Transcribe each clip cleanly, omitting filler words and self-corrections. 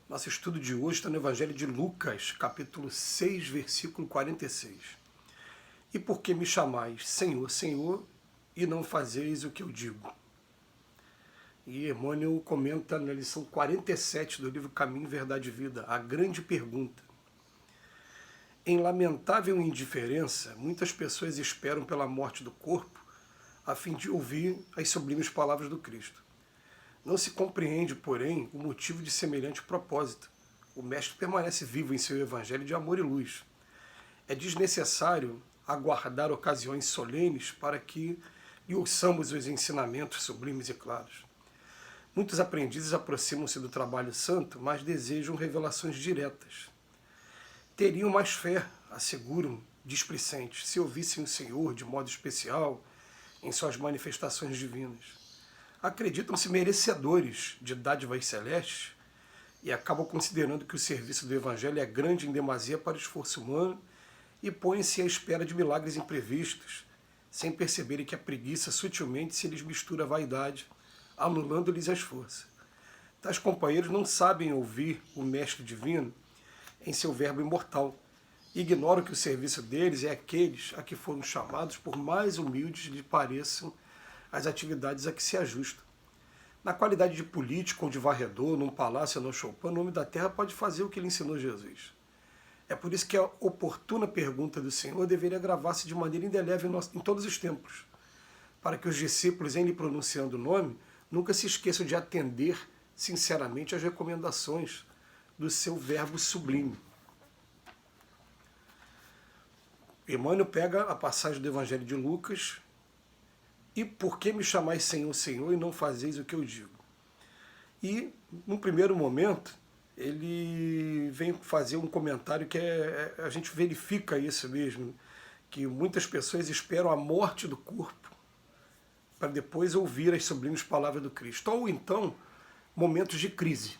Nosso estudo de hoje está no Evangelho de Lucas, capítulo 6, versículo 46. E por que me chamais Senhor, Senhor, e não fazeis o que eu digo? E Emmanuel comenta na lição 47 do livro Caminho, Verdade e Vida, a grande pergunta. Em lamentável indiferença, muitas pessoas esperam pela morte do corpo a fim de ouvir as sublimes palavras do Cristo. Não se compreende, porém, o motivo de semelhante propósito. O Mestre permanece vivo em seu Evangelho de amor e luz. É desnecessário aguardar ocasiões solenes para que lhe ouçamos os ensinamentos sublimes e claros. Muitos aprendizes aproximam-se do trabalho santo, mas desejam revelações diretas. Teriam mais fé, asseguram displicentes, se ouvissem o Senhor de modo especial em suas manifestações divinas. Acreditam-se merecedores de dádivas celestes e acabam considerando que o serviço do Evangelho é grande em demasia para o esforço humano e põem-se à espera de milagres imprevistos, sem perceberem que a preguiça sutilmente se lhes mistura à vaidade, anulando-lhes as forças. Tais companheiros não sabem ouvir o Mestre Divino em seu verbo imortal. Ignoram que o serviço deles é aqueles a que foram chamados, por mais humildes lhe pareçam as atividades a que se ajustam. Na qualidade de político ou de varredor, num palácio ou no Chopin, o homem da terra pode fazer o que lhe ensinou Jesus. É por isso que a oportuna pergunta do Senhor deveria gravar-se de maneira indelével em todos os tempos, para que os discípulos, em lhe pronunciando o nome, nunca se esqueçam de atender sinceramente às recomendações do seu verbo sublime. Emmanuel pega a passagem do Evangelho de Lucas, e por que me chamais Senhor, Senhor, e não fazeis o que eu digo? E, num primeiro momento, ele vem fazer um comentário que a gente verifica isso mesmo, que muitas pessoas esperam a morte do corpo para depois ouvir as sublimes palavras do Cristo. Ou então, momentos de crise.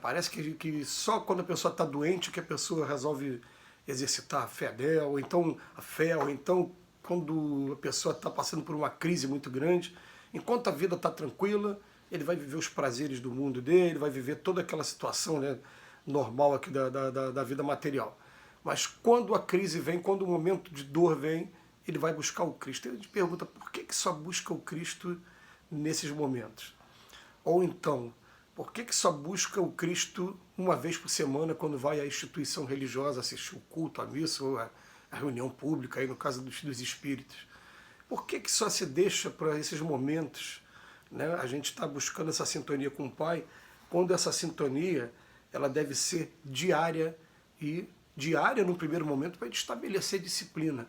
Parece que só quando a pessoa está doente que a pessoa resolve exercitar a fé dela, ou então a fé, ou então quando a pessoa está passando por uma crise muito grande, enquanto a vida está tranquila, ele vai viver os prazeres do mundo dele, vai viver toda aquela situação, né, normal aqui da vida material. Mas quando a crise vem, quando o momento de dor vem, ele vai buscar o Cristo. Ele pergunta, por que só busca o Cristo nesses momentos? Ou então, por que só busca o Cristo uma vez por semana quando vai à instituição religiosa assistir o culto, a missa ou a reunião pública, aí no caso dos espíritos? Por que só se deixa para esses momentos, né? A gente está buscando essa sintonia com o Pai, quando essa sintonia ela deve ser diária, e diária no primeiro momento para a gente estabelecer disciplina.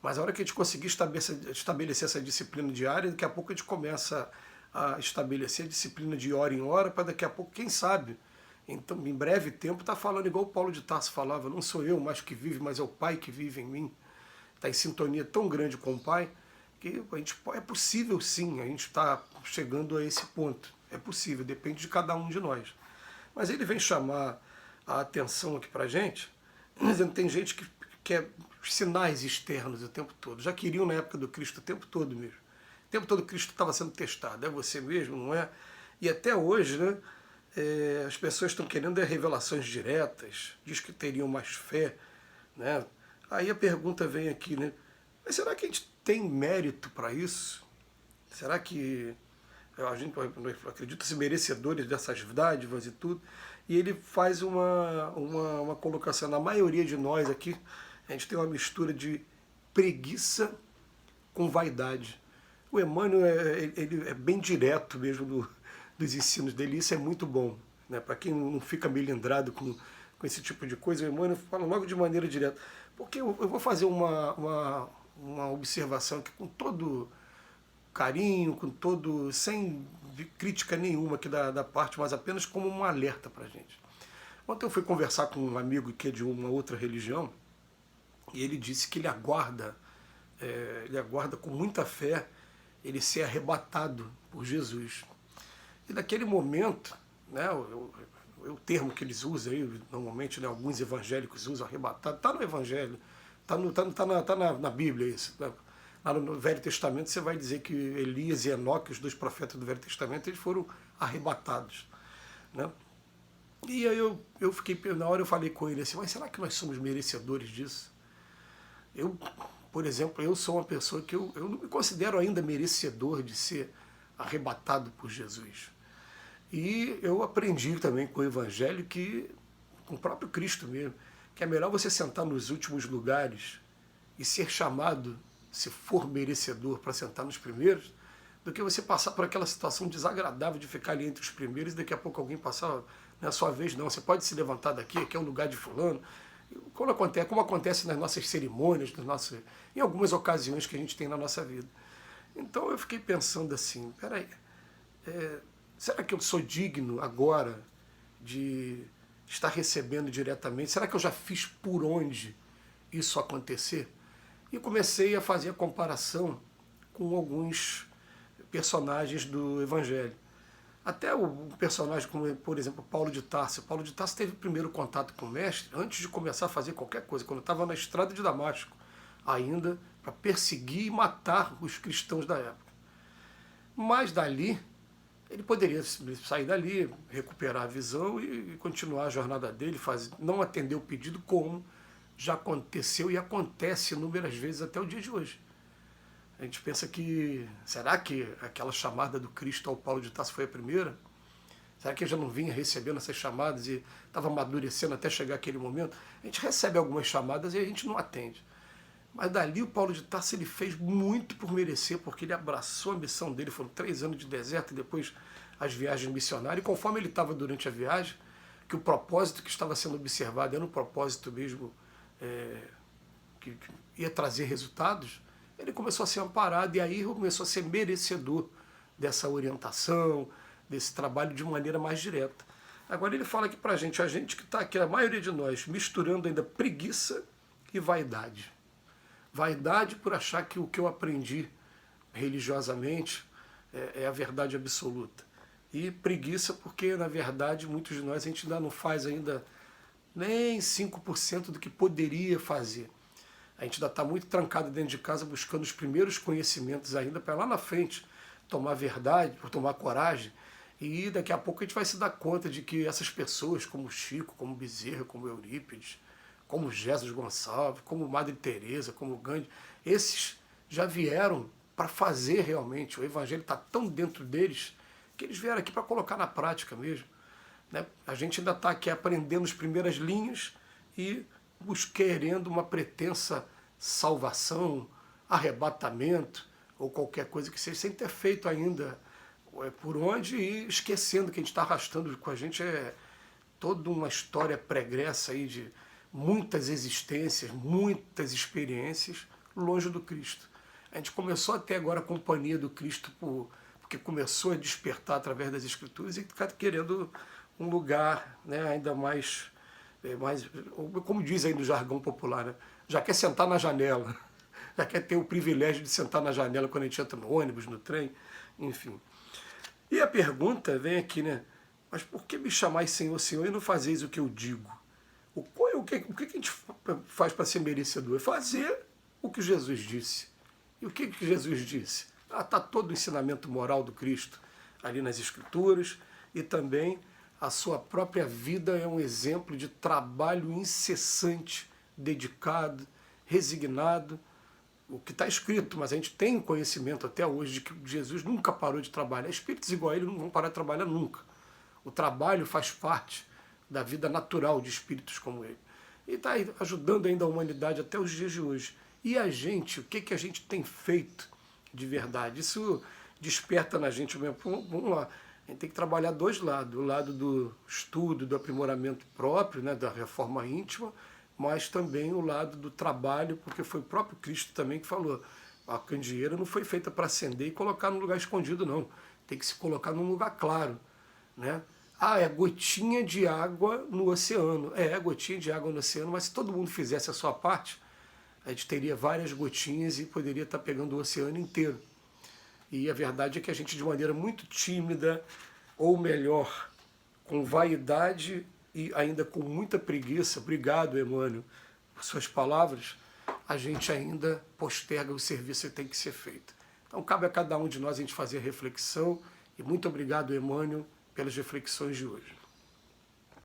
Mas a hora que a gente conseguir estabelecer essa disciplina diária, daqui a pouco a gente começa a estabelecer a disciplina de hora em hora, para daqui a pouco, quem sabe, então, em breve tempo, está falando igual o Paulo de Tarso falava, não sou eu mais que vive, mas é o Pai que vive em mim. Está em sintonia tão grande com o Pai, que é possível sim, a gente está chegando a esse ponto. É possível, depende de cada um de nós. Mas ele vem chamar a atenção aqui para a gente, dizendo que tem gente que quer sinais externos o tempo todo. Já queriam na época do Cristo o tempo todo mesmo. O tempo todo Cristo estava sendo testado. É você mesmo, não é? E até hoje, né? As pessoas estão querendo revelações diretas, diz que teriam mais fé, né? Aí a pergunta vem aqui, né? Mas será que a gente tem mérito para isso? Será que a gente acredita-se merecedores dessas dádivas e tudo? E ele faz uma colocação, na maioria de nós aqui, a gente tem uma mistura de preguiça com vaidade. O Emmanuel ele é bem direto mesmo dos ensinos dele, isso é muito bom, né? Para quem não fica melindrado com esse tipo de coisa, o Emmanuel fala logo de maneira direta. Porque eu vou fazer uma observação aqui com todo carinho, sem crítica nenhuma aqui da parte, mas apenas como um alerta para a gente. Ontem eu fui conversar com um amigo que é de uma outra religião, e ele disse que ele aguarda com muita fé ele ser arrebatado por Jesus. E naquele momento, né, o termo que eles usam aí, normalmente, né, alguns evangélicos usam arrebatado, está no Evangelho, está na Bíblia isso. Né? Lá no Velho Testamento você vai dizer que Elias e Enoque, os dois profetas do Velho Testamento, eles foram arrebatados. Né? E aí eu fiquei, na hora eu falei com ele assim, mas será que nós somos merecedores disso? Eu, por exemplo, eu sou uma pessoa que eu não me considero ainda merecedor de ser arrebatado por Jesus. E eu aprendi também com o Evangelho que, com o próprio Cristo mesmo, que é melhor você sentar nos últimos lugares e ser chamado, se for merecedor, para sentar nos primeiros, do que você passar por aquela situação desagradável de ficar ali entre os primeiros e daqui a pouco alguém passar, não é a sua vez não, você pode se levantar daqui, aqui é o lugar de fulano. Como acontece nas nossas cerimônias, em algumas ocasiões que a gente tem na nossa vida. Então eu fiquei pensando assim, peraí, será que eu sou digno agora de estar recebendo diretamente? Será que eu já fiz por onde isso acontecer? E comecei a fazer a comparação com alguns personagens do Evangelho. Até o personagem como, por exemplo, Paulo de Tarso. Paulo de Tarso teve o primeiro contato com o mestre antes de começar a fazer qualquer coisa, quando estava na estrada de Damasco, ainda para perseguir e matar os cristãos da época. Mas dali, ele poderia sair dali, recuperar a visão e continuar a jornada dele, não atender o pedido, como já aconteceu e acontece inúmeras vezes até o dia de hoje. A gente pensa que, será que aquela chamada do Cristo ao Paulo de Tarso foi a primeira? Será que ele já não vinha recebendo essas chamadas e estava amadurecendo até chegar aquele momento? A gente recebe algumas chamadas e a gente não atende. Mas dali o Paulo de Tarso ele fez muito por merecer, porque ele abraçou a missão dele, foram 3 anos de deserto e depois as viagens missionárias, e conforme ele estava durante a viagem, que o propósito que estava sendo observado era um propósito mesmo que ia trazer resultados, ele começou a ser amparado e aí começou a ser merecedor dessa orientação, desse trabalho de maneira mais direta. Agora ele fala aqui pra gente, a gente que está aqui, a maioria de nós, misturando ainda preguiça e vaidade. Vaidade por achar que o que eu aprendi religiosamente é a verdade absoluta. E preguiça porque, na verdade, muitos de nós a gente ainda não faz ainda nem 5% do que poderia fazer. A gente ainda está muito trancado dentro de casa buscando os primeiros conhecimentos ainda para lá na frente tomar verdade, tomar coragem, e daqui a pouco a gente vai se dar conta de que essas pessoas como Chico, como Bezerra, como Eurípides, como Jesus Gonçalves, como Madre Teresa, como Gandhi, esses já vieram para fazer realmente. O Evangelho está tão dentro deles que eles vieram aqui para colocar na prática mesmo. Né? A gente ainda está aqui aprendendo as primeiras linhas e querendo uma pretensa salvação, arrebatamento ou qualquer coisa que seja, sem ter feito ainda por onde, e esquecendo que a gente está arrastando com a gente toda uma história pregressa aí de muitas existências, muitas experiências longe do Cristo. A gente começou até agora a companhia do Cristo porque começou a despertar através das Escrituras e está querendo um lugar, né, ainda mais, como diz aí no jargão popular, né, já quer sentar na janela, já quer ter o privilégio de sentar na janela quando a gente entra no ônibus, no trem, enfim. E a pergunta vem aqui, né? Mas por que me chamais Senhor, Senhor e não fazeis o que eu digo? O que a gente faz para ser merecedor? É fazer o que Jesus disse. E o que Jesus disse? Está todo o ensinamento moral do Cristo ali nas Escrituras, e também a sua própria vida é um exemplo de trabalho incessante, dedicado, resignado, o que está escrito, mas a gente tem conhecimento até hoje de que Jesus nunca parou de trabalhar. Espíritos igual a ele não vão parar de trabalhar nunca. O trabalho faz parte da vida natural de espíritos como ele. E está ajudando ainda a humanidade até os dias de hoje. E a gente, o que a gente tem feito de verdade? Isso desperta na gente mesmo. Vamos lá, a gente tem que trabalhar dois lados. O lado do estudo, do aprimoramento próprio, né, da reforma íntima, mas também o lado do trabalho, porque foi o próprio Cristo também que falou, a candeeira não foi feita para acender e colocar num lugar escondido, não. Tem que se colocar num lugar claro. Né? É gotinha de água no oceano. É gotinha de água no oceano, mas se todo mundo fizesse a sua parte, a gente teria várias gotinhas e poderia estar pegando o oceano inteiro. E a verdade é que a gente, de maneira muito tímida, ou melhor, com vaidade e ainda com muita preguiça, obrigado, Emmanuel, por suas palavras, a gente ainda posterga o serviço que tem que ser feito. Então cabe a cada um de nós a gente fazer a reflexão, e muito obrigado, Emmanuel, pelas reflexões de hoje.